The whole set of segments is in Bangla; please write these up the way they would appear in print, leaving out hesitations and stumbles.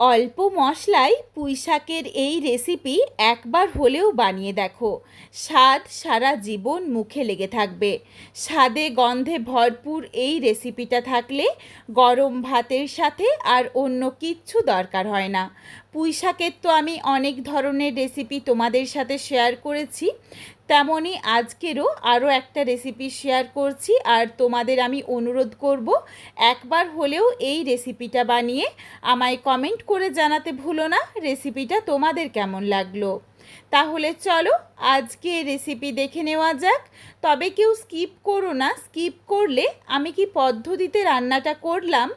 অল্প মশলায় পুঁইশাকের এই রেসিপি একবার হলেও বানিয়ে দেখো। স্বাদ সারা জীবন মুখে লেগে থাকবে। স্বাদে গন্ধে ভরপুর এই রেসিপিটা থাকলে গরম ভাতের সাথে আর অন্য কিচ্ছু দরকার হয় না। পুঁইশাকের তো আমি অনেক ধরনের রেসিপি তোমাদের সাথে শেয়ার করেছি, তেমনই আজকেরও আরও একটা রেসিপি শেয়ার করছি। আর তোমাদের আমি অনুরোধ করব, একবার হলেও এই রেসিপিটা বানিয়ে আমায় কমেন্ট করে জানাতে ভুলো না রেসিপিটা তোমাদের কেমন লাগলো। তাহলে চলো আজকে রেসিপি দেখে নেওয়া যাক। তবে কেউ স্কিপ করো না, স্কিপ করলে আমি কি পদ্ধতিতে রান্নাটা করলাম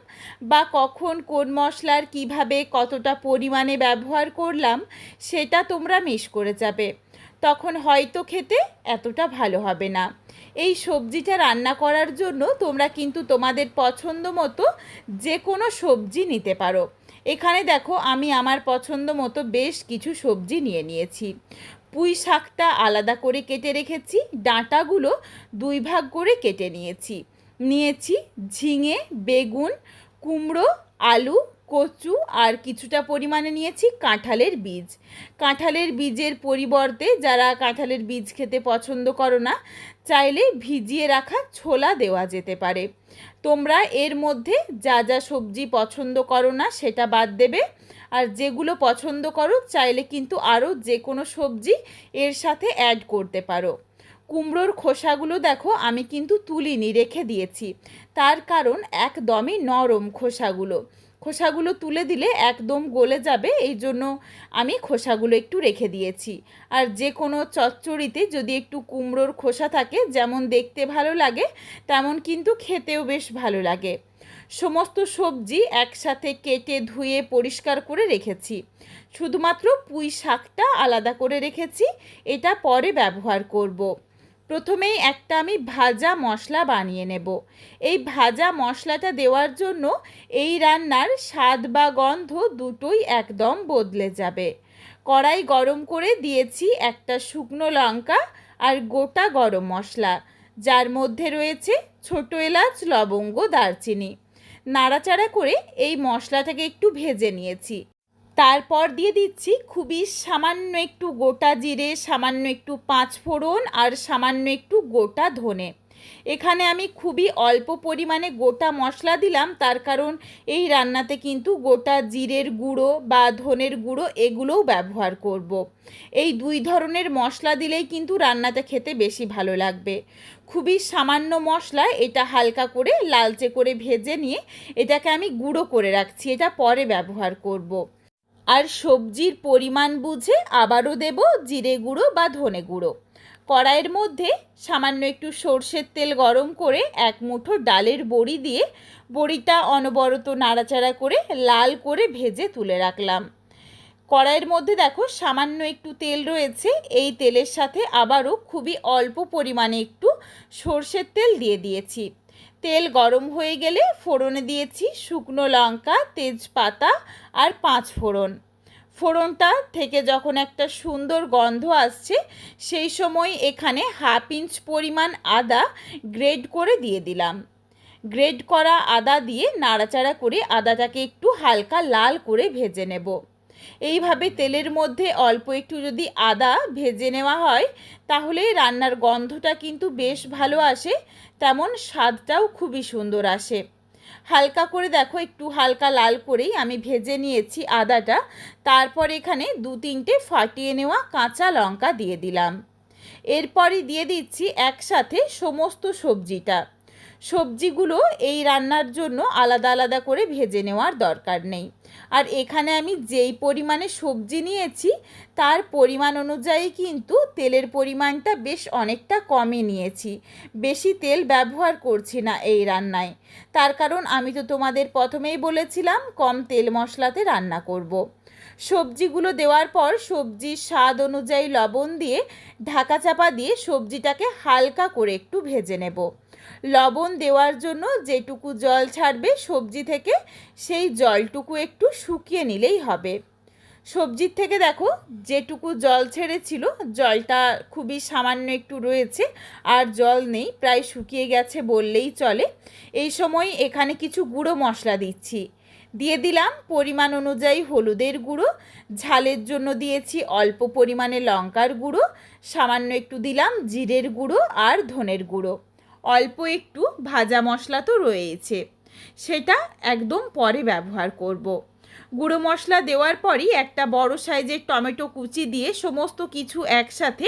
বা কখন কোন মশলার কিভাবে কতটা পরিমাণে ব্যবহার করলাম সেটা তোমরা মিস করে যাবে, তখন হয়তো খেতে এতটা ভালো হবে না। এই সবজিটা রান্না করার জন্য তোমরা কিন্তু তোমাদের পছন্দ মতো যে কোনো সবজি নিতে পারো। এখানে দেখো আমি আমার পছন্দ মতো বেশ কিছু সবজি নিয়ে নিয়েছি। পুঁই শাকটা আলাদা করে কেটে রেখেছি, ডাঁটাগুলো দুই ভাগ করে কেটে নিয়েছি ঝিঙে, বেগুন, কুমড়ো, আলু, কচু আর কিছুটা পরিমাণে নিয়েছি কাঁঠালের বীজ। কাঁঠালের বীজের পরিবর্তে যারা কাঁঠালের বীজ খেতে পছন্দ করো না, চাইলে ভিজিয়ে রাখা ছোলা দেওয়া যেতে পারে। তোমরা এর মধ্যে যা যা সবজি পছন্দ করো না সেটা বাদ দেবে, আর যেগুলো পছন্দ করো চাইলে কিন্তু আরও যে কোনো সবজি এর সাথে অ্যাড করতে পারো। কুমড়োর খোসাগুলো দেখো আমি কিন্তু তুলিনি, রেখে দিয়েছি, তার কারণ একদমই নরম খোসাগুলো তুলে দিলে একদম গলে যাবে, এই জন্য আমি খোসাগুলো একটু রেখে দিয়েছি। আর যে কোনো চচ্চড়িতে যদি একটু কুমড়োর খোসা থাকে, যেমন দেখতে ভালো লাগে তেমন কিন্তু খেতেও বেশ ভালো লাগে। সমস্ত সবজি একসাথে কেটে ধুয়ে পরিষ্কার করে রেখেছি, শুধুমাত্র পুঁই শাকটা আলাদা করে রেখেছি, এটা পরে ব্যবহার করব। প্রথমেই একটা আমি ভাজা মশলা বানিয়ে নেব। এই ভাজা মশলাটা দেওয়ার জন্য এই রান্নার স্বাদ বা গন্ধ দুটোই একদম বদলে যাবে। কড়াই গরম করে দিয়েছি একটা শুকনো লঙ্কা আর গোটা গরম মশলা, যার মধ্যে রয়েছে ছোট এলাচ, লবঙ্গ, দারচিনি। নাড়াচাড়া করে এই মশলাটাকে একটু ভেজে নিয়েছি। তারপর দিয়ে দিচ্ছি খুবই সামান্য একটু গোটা জিরে, সামান্য একটু পাঁচ ফোড়ন আর সামান্য একটু গোটা ধনে। এখানে আমি খুবই অল্প পরিমাণে গোটা মশলা দিলাম, তার কারণ এই রান্নাতে কিন্তু গোটা জিরের গুঁড়ো বা ধনের গুঁড়ো এগুলোও ব্যবহার করব। এই দুই ধরনের মশলা দিলেই কিন্তু রান্নাটা খেতে বেশি ভালো লাগবে। খুবই সামান্য মশলা, এটা হালকা করে লালচে করে ভেজে নিয়ে এটাকে আমি গুঁড়ো করে রাখছি, এটা পরে ব্যবহার করব। আর সবজির পরিমাণ বুঝে আবারও দেব জিরে গুঁড়ো বা ধনে গুঁড়ো। কড়াইয়ের মধ্যে সামান্য একটু সর্ষের তেল গরম করে এক মুঠো ডালের বড়ি দিয়ে বড়িটা অনবরত নাড়াচাড়া করে লাল করে ভেজে তুলে রাখলাম। কড়াইয়ের মধ্যে দেখো সামান্য একটু তেল রয়েছে, এই তেলের সাথে আবারও খুবই অল্প পরিমাণে একটু সর্ষের তেল দিয়ে দিয়েছি। তেল গরম হয়ে গেলে ফোড়নে দিয়েছি শুকনো লঙ্কা, তেজপাতা আর পাঁচ ফোড়ন। ফোড়নটা থেকে যখন একটা সুন্দর গন্ধ আসছে, সেই সময় এখানে হাফ ইঞ্চ পরিমাণ আদা গ্রেট করে দিয়ে দিলাম। গ্রেট করা আদা দিয়ে নাড়াচাড়া করে আদাটাকে একটু হালকা লাল করে ভেজে নেব। এইভাবে তেলের মধ্যে অল্প একটু যদি আদা ভেজে নেওয়া হয় তাহলে রান্নার গন্ধটা কিন্তু বেশ ভালো আসে, তেমন স্বাদটাও খুবই সুন্দর আসে। হালকা করে দেখো একটু হালকা লাল করেই আমি ভেজে নিয়েছি আদাটা। তারপর এখানে দু তিনটে ফাটিয়ে নেওয়া কাঁচা লঙ্কা দিয়ে দিলাম। এরপরই দিয়ে দিচ্ছি একসাথে সমস্ত সবজিগুলো এই রান্নার জন্য আলাদা আলাদা করে ভেজে নেওয়ার দরকার নেই। আর এখানে আমি যেই পরিমাণে সবজি নিয়েছি তার পরিমাণ অনুযায়ী কিন্তু তেলের পরিমাণটা বেশ অনেকটা কমই নিয়েছি, বেশি তেল ব্যবহার করছি না এই রান্নায়। তার কারণ আমি তো তোমাদের প্রথমেই বলেছিলাম কম তেল মশলাতে রান্না করব। সবজিগুলো দেওয়ার পর সবজির স্বাদ অনুযায়ী লবণ দিয়ে ঢাকা চাপা দিয়ে সবজিটাকে হালকা করে একটু ভেজে নেব। লবণ দেওয়ার জন্য যেটুকু জল ছাড়বে সবজি থেকে, সেই জলটুকু একটু শুকিয়ে নিলেই হবে। সবজির থেকে দেখো যেটুকু জল ছেড়েছিল জলটা খুবই সামান্য একটু রয়েছে, আর জল নেই, প্রায় শুকিয়ে গেছে বললেই চলে। এই সময় এখানে কিছু গুঁড়ো মশলা দিচ্ছি, দিয়ে দিলাম পরিমাণ অনুযায়ী হলুদের গুঁড়ো, ঝালের জন্য দিয়েছি অল্প পরিমাণে লঙ্কার গুঁড়ো, সামান্য একটু দিলাম জিরের গুঁড়ো আর ধনের গুঁড়ো, অল্প একটু ভাজা মশলা তো রয়েছে, সেটা একদম পরে ব্যবহার করব। গুঁড়ো মশলা দেওয়ার পরই একটা বড় সাইজের টমেটো কুচি দিয়ে সমস্ত কিছু একসাথে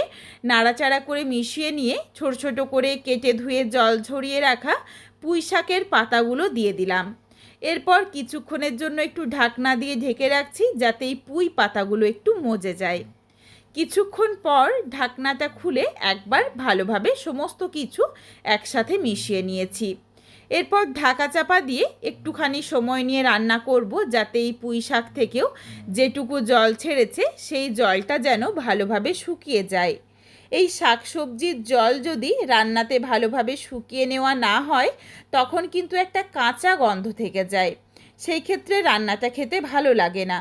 নাড়াচাড়া করে মিশিয়ে নিয়ে ছোট ছোট করে কেটে ধুয়ে জল ঝরিয়ে রাখা পুঁই শাকের পাতাগুলো দিয়ে দিলাম। এরপর কিছুক্ষণের জন্য একটু ঢাকনা দিয়ে ঢেকে রাখছি যাতে এই পুঁই পাতাগুলো একটু মজে যায়। কিছুক্ষণ পর ঢাকনাটা খুলে একবার ভালোভাবে সমস্ত কিছু একসাথে মিশিয়ে নিয়েছি। এরপর ঢাকা চাপা দিয়ে একটুখানি সময় নিয়ে রান্না করব যাতে এই পুঁই শাক থেকেও যেটুকু জল ছেড়েছে সেই জলটা যেন ভালোভাবে শুকিয়ে যায়। এই শাকসবজির জল যদি রান্নাতে ভালোভাবে শুকিয়ে নেওয়া না হয় তখন কিন্তু একটা কাঁচা গন্ধ থেকে যায়, সেই ক্ষেত্রে রান্নাটা খেতে ভালো লাগে না।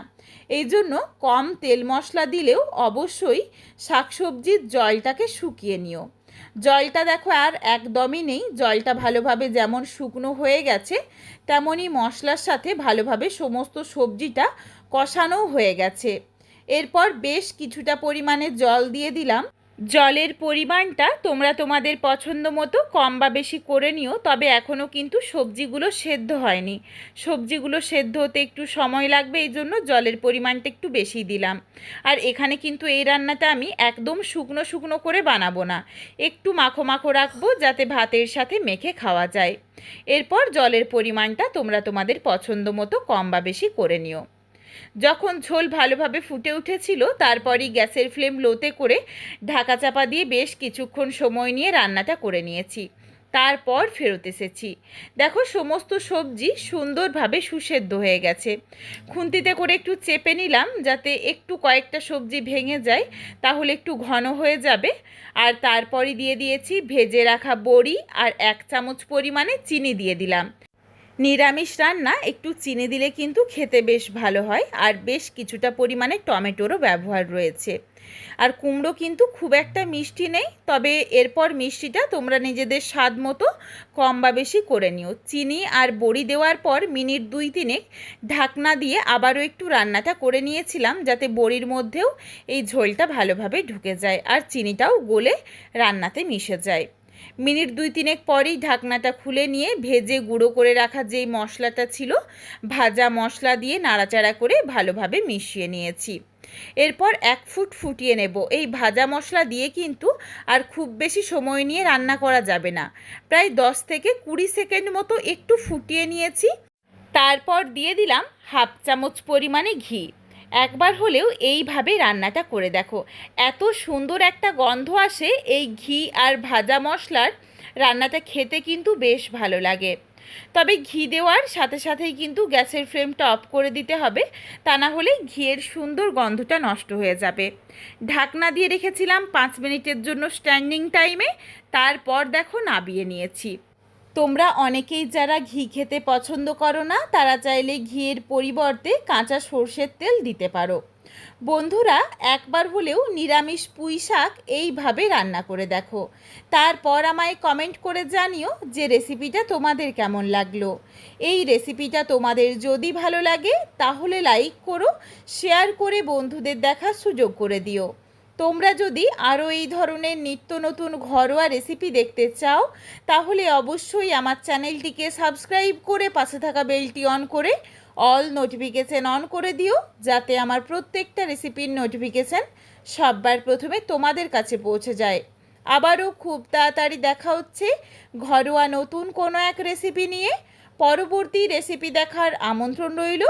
এই জন্য কম তেল মশলা দিলেও অবশ্যই শাকসবজির জলটাকে শুকিয়ে নিও। জলটা দেখো আর একদমই নেই, জলটা ভালোভাবে যেমন শুকনো হয়ে গেছে তেমনই মশলার সাথে ভালোভাবে সমস্ত সবজিটা কষানোও হয়ে গেছে। এরপর বেশ কিছুটা পরিমাণে জল দিয়ে দিলাম। জলের পরিমাণটা তোমরা তোমাদের পছন্দ মতো কম বা বেশি করে নিও, তবে এখনও কিন্তু সবজিগুলো সেদ্ধ হয়নি, সবজিগুলো সেদ্ধ হতে একটু সময় লাগবে, এই জন্য জলের পরিমাণটা একটু বেশি দিলাম। আর এখানে কিন্তু এই রান্নাটা আমি একদম শুকনো শুকনো করে বানাবো না, একটু মাখো মাখো রাখবো যাতে ভাতের সাথে মেখে খাওয়া যায়। এরপর জলের পরিমাণটা তোমরা তোমাদের পছন্দ মতো কম বা বেশি করে নিও। যখন ঝোল ভালোভাবে ফুটে উঠেছিল তারপরই গ্যাসের ফ্লেম লোতে করে ঢাকা চাপা দিয়ে বেশ কিছুক্ষণ সময় নিয়ে রান্নাটা করে নিয়েছি। তারপর ফেরত এসেছি, দেখো সমস্ত সবজি সুন্দরভাবে সুসেদ্ধ হয়ে গেছে। খুন্তিতে করে একটু চেপে নিলাম যাতে একটু কয়েকটা সবজি ভেঙে যায়, তাহলে একটু ঘন হয়ে যাবে। আর তারপরই দিয়ে দিয়েছি ভেজে রাখা বড়ি আর 1 চামচ পরিমাণে চিনি দিয়ে দিলাম। নিরামিষ রান্না একটু চিনি দিলে কিন্তু খেতে বেশ ভালো হয়। আর বেশ কিছুটা পরিমাণে টমেটোরও ব্যবহার রয়েছে। আর কুমড়ো কিন্তু খুব একটা মিষ্টি নেই, তবে এরপর মিষ্টিটা তোমরা নিজেদের স্বাদ মতো কম বা বেশি করে নিও। চিনি আর বড়ি দেওয়ার পর মিনিট 2-3 ঢাকনা দিয়ে আবারও একটু রান্নাটা করে নিয়েছিলাম যাতে বড়ির মধ্যেও এই ঝোলটা ভালোভাবে ঢুকে যায় আর চিনিটাও গলে রান্নাতে মিশে যায়। মিনিট 2-3 পরেই ঢাকনাটা খুলে নিয়ে ভেজে গুঁড়ো করে রাখা যেই মশলাটা ছিল ভাজা মশলা দিয়ে নাড়াচাড়া করে ভালোভাবে মিশিয়ে নিয়েছি। এরপর 1 ফুট ফুটিয়ে নেব। এই ভাজা মশলা দিয়ে কিন্তু আর খুব বেশি সময় নিয়ে রান্না করা যাবে না, প্রায় 10 থেকে 20 সেকেন্ড মতো একটু ফুটিয়ে নিয়েছি। তারপর দিয়ে দিলাম 1/2 চামচ পরিমাণে ঘি। একবার হলেও এইভাবে রান্নাটা করে দেখো, এত সুন্দর একটা গন্ধ আসে এই ঘি আর ভাজা মশলার, রান্নাটা খেতে কিন্তু বেশ ভালো লাগে। তবে ঘি দেওয়ার সাথে সাথেই কিন্তু গ্যাসের ফ্লেমটা অফ করে দিতে হবে, তা না হলে ঘিয়ের সুন্দর গন্ধটা নষ্ট হয়ে যাবে। ঢাকনা দিয়ে রেখেছিলাম 5 মিনিটের জন্য স্ট্যান্ডিং টাইমে, তারপর দেখো নাবিয়ে নিয়েছি। তোমরা অনেকেই যারা ঘি খেতে পছন্দ করো না তারা চাইলে ঘিয়ের পরিবর্তে কাঁচা সর্ষের তেল দিতে পারো। বন্ধুরা একবার হলেও নিরামিষ পুঁই শাক এইভাবে রান্না করে দেখো, তারপর আমায় কমেন্ট করে জানিও যে রেসিপিটা তোমাদের কেমন লাগলো। এই রেসিপিটা তোমাদের যদি ভালো লাগে তাহলে লাইক করো, শেয়ার করে বন্ধুদের দেখার সুযোগ করে দিও। তোমরা যদি আরও এই ধরনের নিত্য নতুন ঘরোয়া রেসিপি দেখতে চাও তাহলে অবশ্যই আমার চ্যানেলটিকে সাবস্ক্রাইব করে পাশে থাকা বেলটি অন করে অল নোটিফিকেশান অন করে দিও যাতে আমার প্রত্যেকটা রেসিপির নোটিফিকেশান সবার প্রথমে তোমাদের কাছে পৌঁছে যায়। আবারও খুব তাড়াতাড়ি দেখা হচ্ছে ঘরোয়া নতুন কোনো এক রেসিপি নিয়ে। পরবর্তী রেসিপি দেখার আমন্ত্রণ রইল।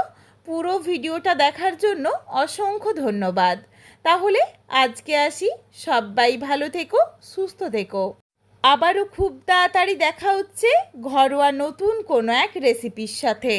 পুরো ভিডিওটা দেখার জন্য অসংখ্য ধন্যবাদ। তাহলে আজকে আসি, সবাই ভালো থেকো, সুস্থ থেকো। আবারও খুব তাড়াতাড়ি দেখা হচ্ছে ঘরোয়া নতুন কোনো এক রেসিপির সাথে।